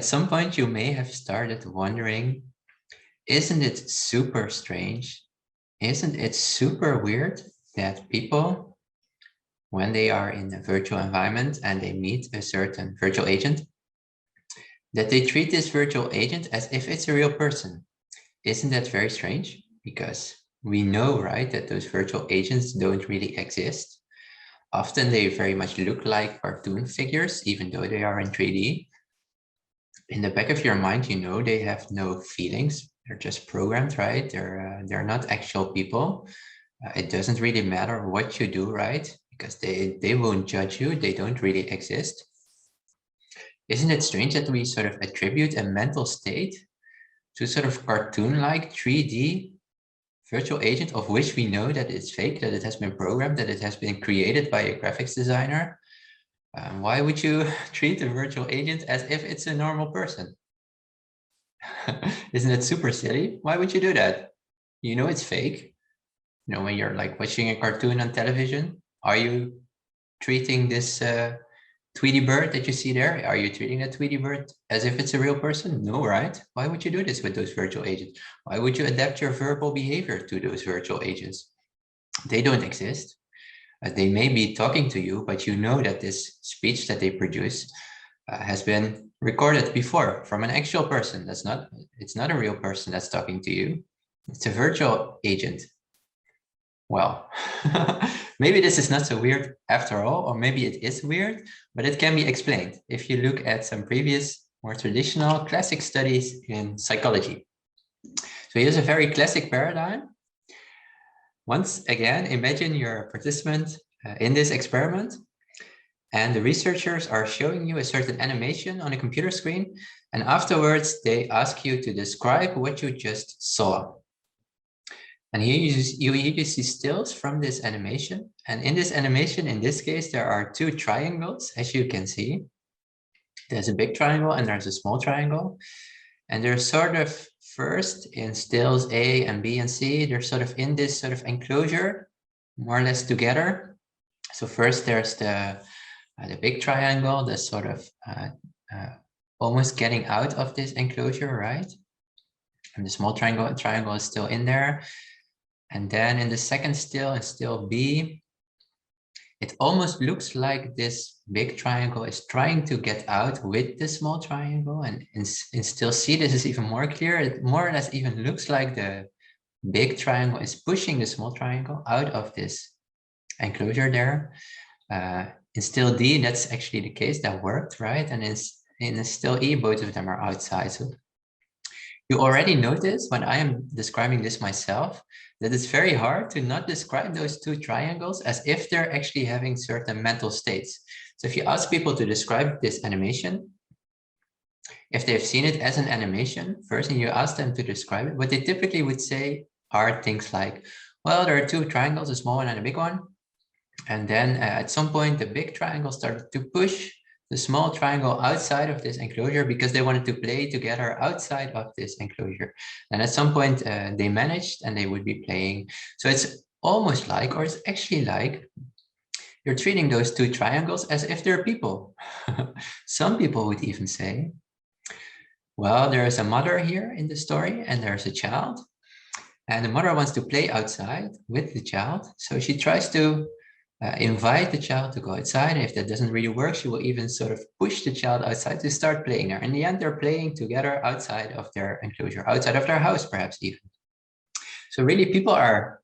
At some point, you may have started wondering, isn't it super strange? Isn't it super weird that people, when they are in a virtual environment and they meet a certain virtual agent, that they treat this virtual agent as if it's a real person? Isn't that very strange? Because we know, right, that those virtual agents don't really exist. Often they very much look like cartoon figures, even though they are in 3D. In the back of your mind, you know they have no feelings. They're just programmed, right? They're not actual people. It doesn't really matter what you do, right? Because they won't judge you. They don't really exist. Isn't it strange that we sort of attribute a mental state to sort of cartoon-like 3D virtual agent of which we know that it's fake, that it has been programmed, that it has been created by a graphics designer? Why would you treat a virtual agent as if it's a normal person? Isn't it super silly? Why would you do that? You know it's fake. You know, when you're like watching a cartoon on television, are you treating this Tweety bird that you see there? Are you treating that Tweety bird as if it's a real person? No, right? Why would you do this with those virtual agents? Why would you adapt your verbal behavior to those virtual agents? They don't exist. They may be talking to you, but you know that this speech that they produce has been recorded before from an actual person. It's not a real person that's talking to you. It's a virtual agent. Well, maybe this is not so weird after all, or maybe it is weird, but it can be explained if you look at some previous, more traditional classic studies in psychology. So here's a very classic paradigm. Once again, imagine you're a participant in this experiment, and the researchers are showing you a certain animation on a computer screen, and afterwards they ask you to describe what you just saw. And here you see stills from this animation, and in this animation, in this case, there are two triangles, as you can see. There's a big triangle and there's a small triangle, and they're sort of first in stills A and B and C, they're sort of in this sort of enclosure, more or less together. So first there's the big triangle that's sort of almost getting out of this enclosure, right? And the small triangle is still in there. And then in the second still, in still B, it almost looks like this big triangle is trying to get out with the small triangle. And in still C, this is even more clear. It more or less even looks like the big triangle is pushing the small triangle out of this enclosure there. In still D, that's actually the case. That worked, right? And in still E, both of them are outside. So you already notice when I am describing this myself, that it's very hard to not describe those two triangles as if they're actually having certain mental states. So if you ask people to describe this animation, if they've seen it as an animation first and you ask them to describe it, what they typically would say are things like, well, there are two triangles, a small one and a big one. And then at some point, the big triangle started to push the small triangle outside of this enclosure because they wanted to play together outside of this enclosure. And at some point they managed and they would be playing. So it's almost like, or it's actually like, you're treating those two triangles as if they're people. Some people would even say, well, there is a mother here in the story and there's a child. And the mother wants to play outside with the child. So she tries to invite the child to go outside. If that doesn't really work, she will even sort of push the child outside to start playing there. In the end, they're playing together outside of their enclosure, outside of their house, perhaps even. So really, people are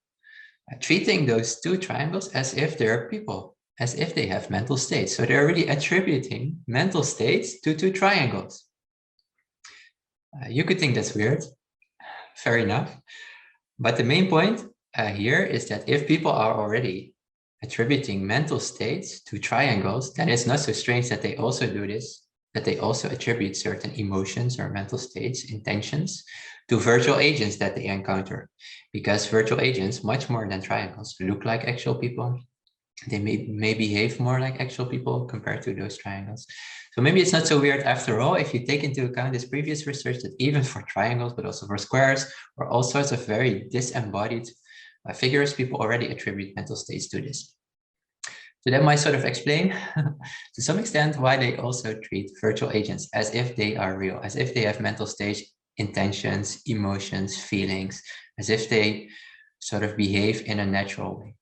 treating those two triangles as if they're people, as if they have mental states. So they're really attributing mental states to two triangles. You could think that's weird. Fair enough. But the main point here is that if people are already attributing mental states to triangles, then it's not so strange that they also do this, that they also attribute certain emotions or mental states, intentions, to virtual agents that they encounter. Because virtual agents, much more than triangles, look like actual people. They may behave more like actual people compared to those triangles. So maybe it's not so weird after all if you take into account this previous research that even for triangles, but also for squares, or all sorts of very disembodied figures, people already attribute mental states to this. So that might sort of explain to some extent why they also treat virtual agents as if they are real, as if they have mental states, intentions, emotions, feelings, as if they sort of behave in a natural way.